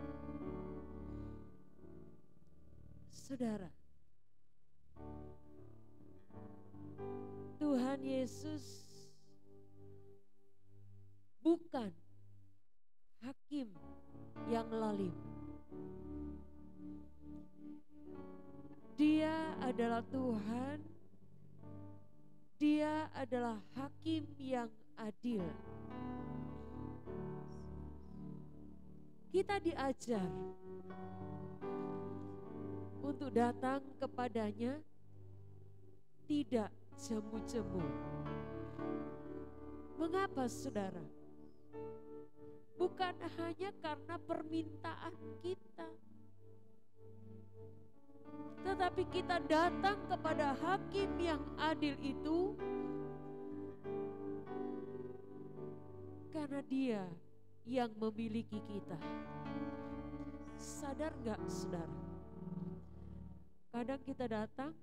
Saudara, Tuhan Yesus bukan hakim yang lalim. Dia adalah Tuhan, Dia adalah hakim yang adil. kita diajar untuk datang kepadanya tidak jemu-jemu. Mengapa saudara? Bukan hanya karena permintaan kita, tetapi kita datang kepada hakim yang adil itu karena dia yang memiliki kita. Sadar gak saudara? Kadang kita datang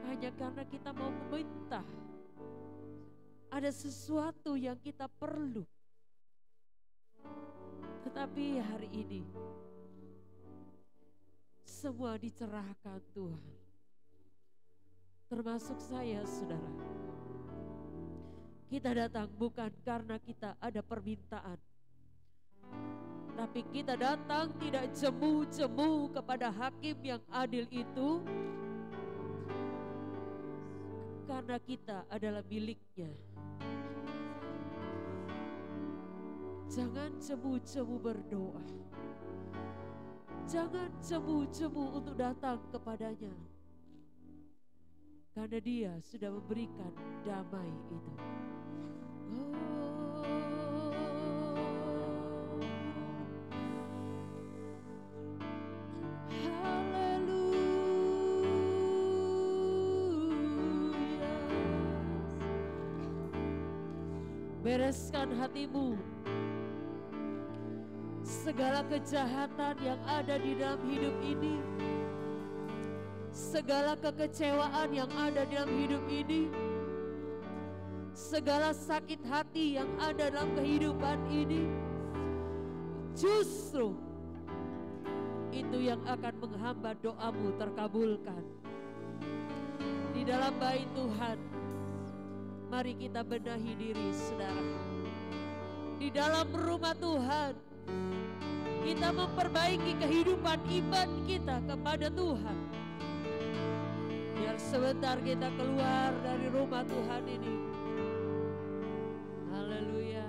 hanya karena kita mau meminta. Ada sesuatu yang kita perlu. Tetapi hari ini semua dicerahkan Tuhan. Termasuk saya saudara. Kita datang bukan karena kita ada permintaan. Tapi kita datang tidak jemu-jemu kepada hakim yang adil itu. Karena kita adalah miliknya. Jangan jemu-jemu berdoa. Jangan jemu-jemu untuk datang kepadanya. Karena dia sudah memberikan damai itu. Bereskan hatimu. Segala kejahatan yang ada di dalam hidup ini, segala kekecewaan yang ada dalam hidup ini, segala sakit hati yang ada dalam kehidupan ini, justru itu yang akan menghambat doamu terkabulkan. Di dalam bait Tuhan, mari kita benahi diri saudara. Di dalam rumah Tuhan, kita memperbaiki kehidupan iman kita kepada Tuhan. Biar sebentar kita keluar dari rumah Tuhan ini. Haleluya.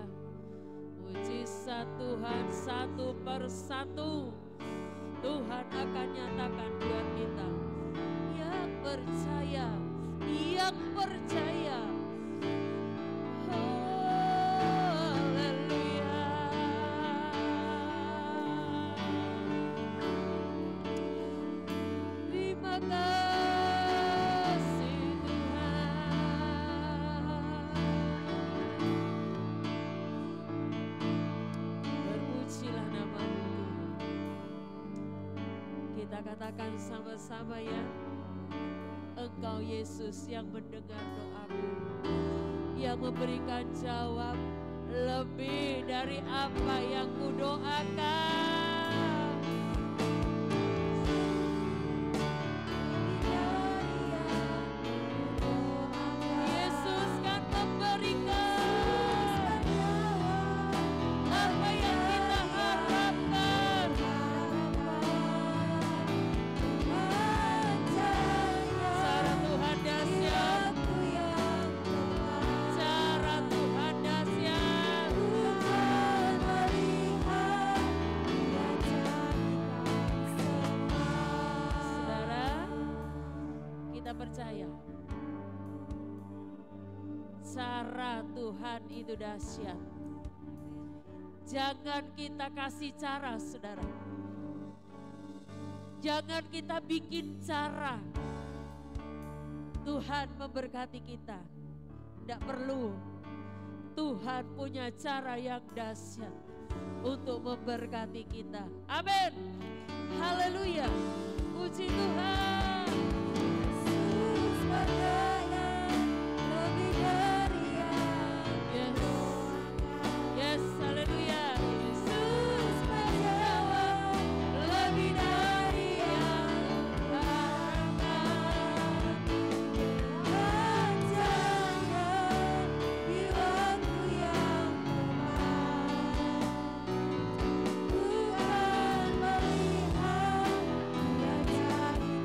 Mujizat Tuhan satu persatu Tuhan akan nyatakan buat kita. Yang percaya, yang percaya. Katakan sama-sama ya, Engkau Yesus yang mendengar doaku, yang memberikan jawab lebih dari apa yang kudoakan. Yesus kan memberikan apa yang kita harapkan. Cara Tuhan dahsyat. Cara Tuhan dahsyat. Saudara, kita percaya cara Tuhan itu dahsyat. Jangan kita kasih cara, saudara. Jangan kita bikin cara. Tuhan memberkati kita. Tidak perlu. Tuhan punya cara yang dahsyat untuk memberkati kita. Amin. Haleluya. Puji Tuhan. Yesus berkenan lebih dari yang. Yes, haleluya. Yesus berjawab lebih dari yang harapkan. Jangan di waktu yang tepat. Tuhan melihat, Dia jadikan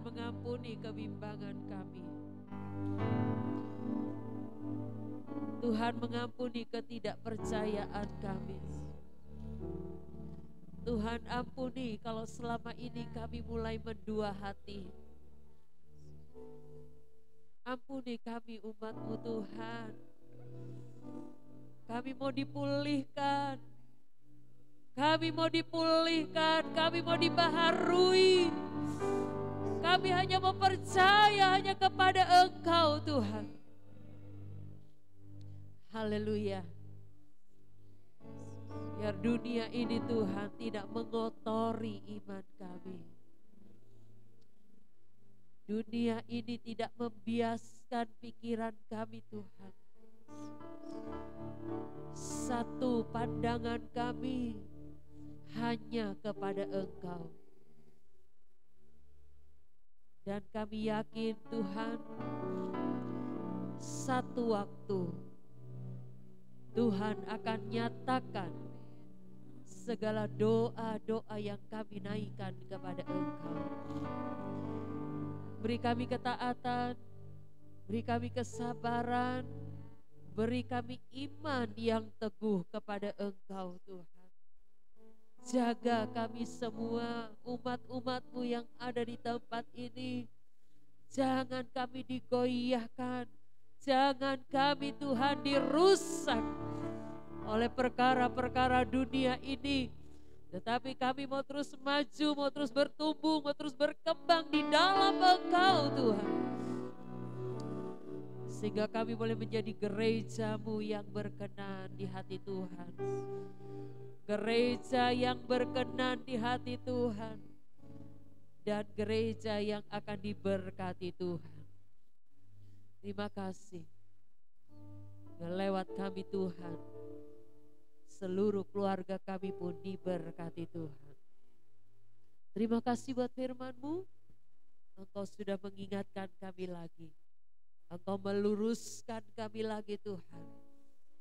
mengampuni kebimbangan kami. Tuhan mengampuni ketidakpercayaan kami. Tuhan ampuni kalau selama ini kami mulai mendua hati. Ampuni kami umat-Mu Tuhan. Kami mau dipulihkan. Kami mau dipulihkan, kami mau dibaharui. Kami hanya mau percaya hanya kepada Engkau Tuhan. Haleluya. Biar dunia ini Tuhan tidak mengotori iman kami. Dunia ini tidak membiaskan pikiran kami Tuhan. Satu pandangan kami hanya kepada Engkau. Dan kami yakin Tuhan, satu waktu Tuhan akan nyatakan segala doa-doa yang kami naikkan kepada Engkau. Beri kami ketaatan, beri kami kesabaran, beri kami iman yang teguh kepada Engkau Tuhan. Jaga kami semua umat-umat-Mu yang ada di tempat ini. Jangan kami digoyahkan, jangan kami Tuhan dirusak oleh perkara-perkara dunia ini. Tetapi kami mau terus maju, mau terus bertumbuh, mau terus berkembang di dalam Engkau Tuhan. Sehingga kami boleh menjadi gereja-Mu yang berkenan di hati Tuhan. Gereja yang berkenan di hati Tuhan. Dan gereja yang akan diberkati Tuhan. Terima kasih. Lewat kami Tuhan, seluruh keluarga kami pun diberkati Tuhan. Terima kasih buat firman-Mu. Engkau sudah mengingatkan kami lagi. Engkau meluruskan kami lagi Tuhan.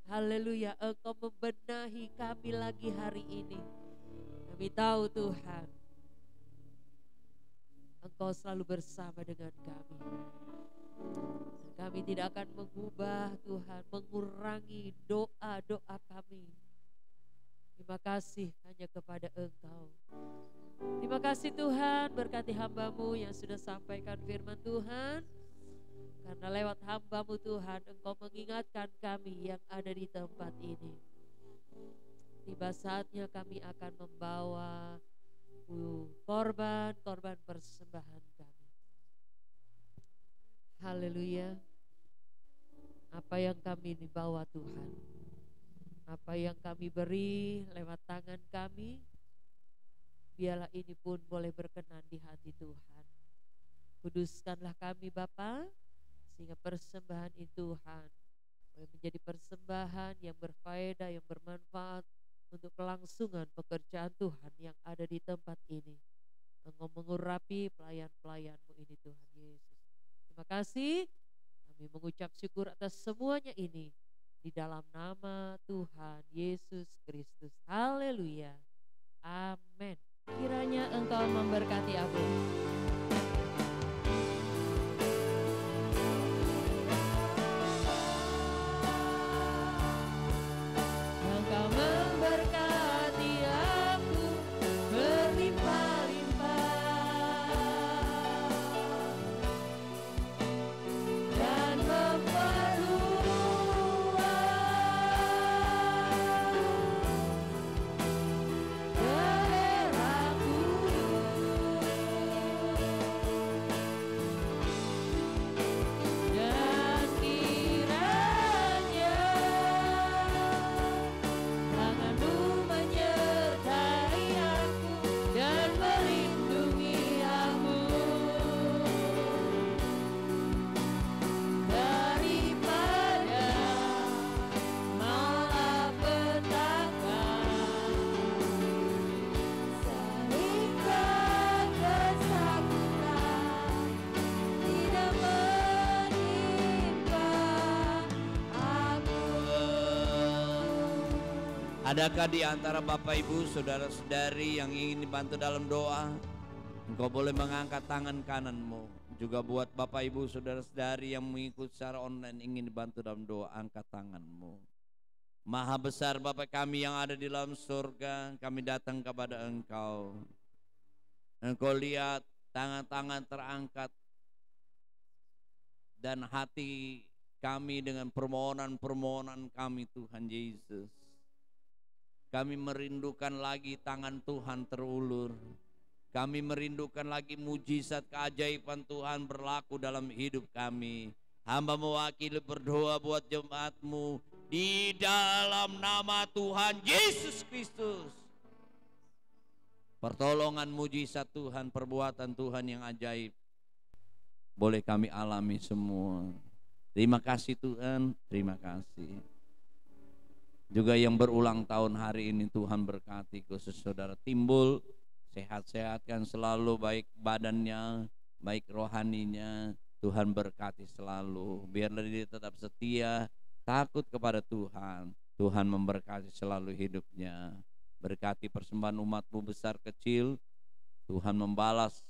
Haleluya, Engkau membenahi kami lagi hari ini. Kami tahu Tuhan, Engkau selalu bersama dengan kami. Kami tidak akan mengubah Tuhan, mengurangi doa-doa kami. Terima kasih hanya kepada Engkau. Terima kasih Tuhan, berkati hamba-Mu yang sudah sampaikan firman Tuhan. Karena lewat hamba-Mu Tuhan, Engkau mengingatkan kami yang ada di tempat ini. Tiba saatnya kami akan membawa korban persembahan kami. Haleluya. Apa yang kami dibawa Tuhan, apa yang kami beri lewat tangan kami, biarlah ini pun boleh berkenan di hati Tuhan. Kuduskanlah kami Bapa, sehingga persembahan itu Tuhan boleh menjadi persembahan yang berfaedah, yang bermanfaat untuk kelangsungan pekerjaan Tuhan yang ada di tempat ini. Engkau mengurapi pelayan-pelayan-Mu ini Tuhan Yesus. Terima kasih. Kami mengucap syukur atas semuanya ini di dalam nama Tuhan Yesus Kristus. Haleluya. Amin. Kiranya Engkau memberkati aku. Engkau memberkati aku berlimpah-limpah dan Adakah di antara Bapak Ibu, saudara-saudari yang ingin dibantu dalam doa? Engkau boleh mengangkat tangan kananmu. Juga buat Bapak Ibu saudara-saudari yang mengikuti secara online ingin dibantu dalam doa, angkat tanganmu. Maha besar Bapa kami yang ada di dalam surga, kami datang kepada Engkau. Engkau lihat tangan-tangan terangkat dan hati kami dengan permohonan-permohonan kami Tuhan Yesus. Kami merindukan lagi tangan Tuhan terulur. Kami merindukan lagi mujizat keajaiban Tuhan berlaku dalam hidup kami. Hamba mewakili berdoa buat jemaat-Mu di dalam nama Tuhan Yesus Kristus. Pertolongan mujizat Tuhan, perbuatan Tuhan yang ajaib boleh kami alami semua. Terima kasih Tuhan, terima kasih. Juga yang berulang tahun hari ini Tuhan berkati, khusus saudara Timbul, sehat-sehatkan selalu, baik badannya, baik rohaninya. Tuhan berkati selalu, biarlah dia tetap setia, takut kepada Tuhan. Tuhan memberkati selalu hidupnya. Berkati persembahan umat-Mu besar kecil, Tuhan membalas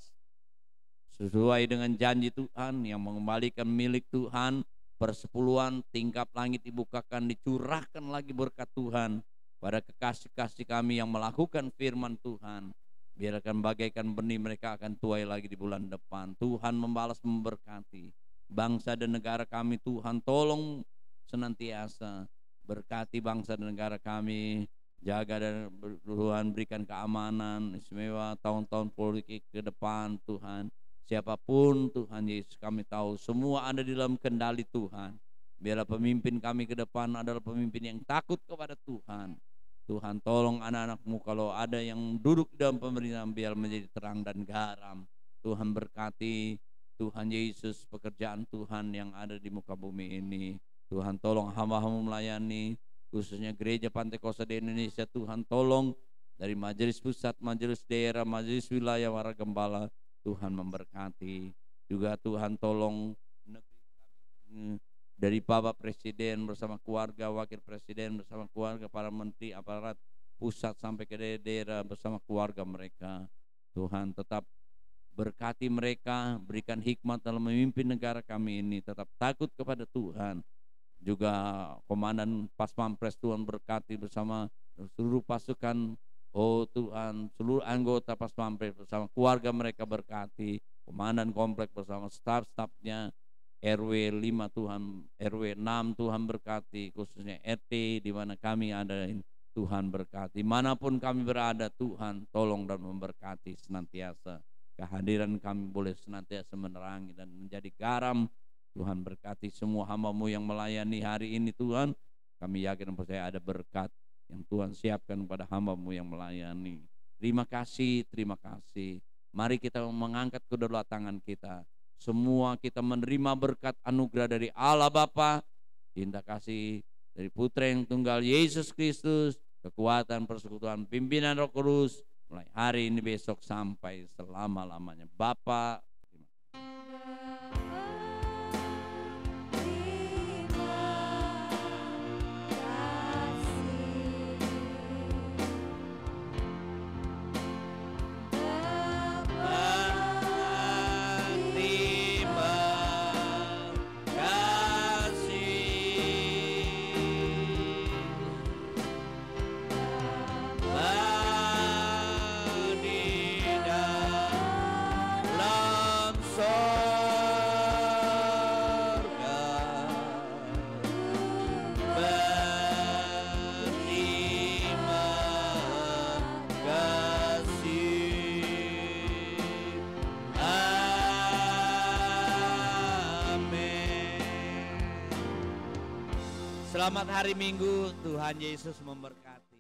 sesuai dengan janji Tuhan yang mengembalikan milik Tuhan. Persepuluhan tingkap langit dibukakan, dicurahkan lagi berkat Tuhan pada kekasih-kasih kami yang melakukan firman Tuhan. Biarkan bagaikan benih mereka akan tuai lagi di bulan depan. Tuhan membalas memberkati bangsa dan negara kami. Tuhan tolong senantiasa berkati bangsa dan negara kami. Jaga dan Tuhan berikan keamanan istimewa tahun-tahun politik ke depan Tuhan. Siapapun Tuhan Yesus, kami tahu semua ada di dalam kendali Tuhan. Biarlah pemimpin kami ke depan adalah pemimpin yang takut kepada Tuhan. Tuhan tolong anak-anak-Mu kalau ada yang duduk di dalam pemerintahan, biar menjadi terang dan garam. Tuhan berkati Tuhan Yesus pekerjaan Tuhan yang ada di muka bumi ini. Tuhan tolong hamba-Mu melayani, khususnya gereja Pantai Kosta di Indonesia. Tuhan tolong dari majelis pusat, majelis daerah, majelis wilayah, para gembala. Tuhan memberkati. Juga Tuhan tolong negeri kami, dari Bapak Presiden bersama keluarga, Wakil Presiden bersama keluarga, para menteri, aparat pusat sampai ke daerah bersama keluarga mereka. Tuhan tetap berkati mereka, berikan hikmat dalam memimpin negara kami ini, tetap takut kepada Tuhan. Juga Komandan Pas Pampres Tuhan berkati bersama seluruh pasukan. Oh Tuhan, seluruh anggota Pas Pampres bersama keluarga mereka berkati. Komandan komplek bersama staf-stafnya. RW 5 Tuhan, RW 6 Tuhan berkati, khususnya RT di mana kami ada, Tuhan berkati. Manapun kami berada, Tuhan tolong dan memberkati senantiasa. Kehadiran kami boleh senantiasa menerangi dan menjadi garam. Tuhan berkati semua hamba-Mu yang melayani hari ini Tuhan. Kami yakin dan percaya ada berkat yang Tuhan siapkan kepada hamba-Mu yang melayani. Terima kasih, terima kasih. Mari kita mengangkat kedua tangan kita. Semua kita menerima berkat anugerah dari Allah Bapa, cinta kasih dari Putra yang tunggal Yesus Kristus, kekuatan persekutuan pimpinan Roh Kudus, mulai hari ini, besok, sampai selama-lamanya. Bapa, selamat hari Minggu, Tuhan Yesus memberkati.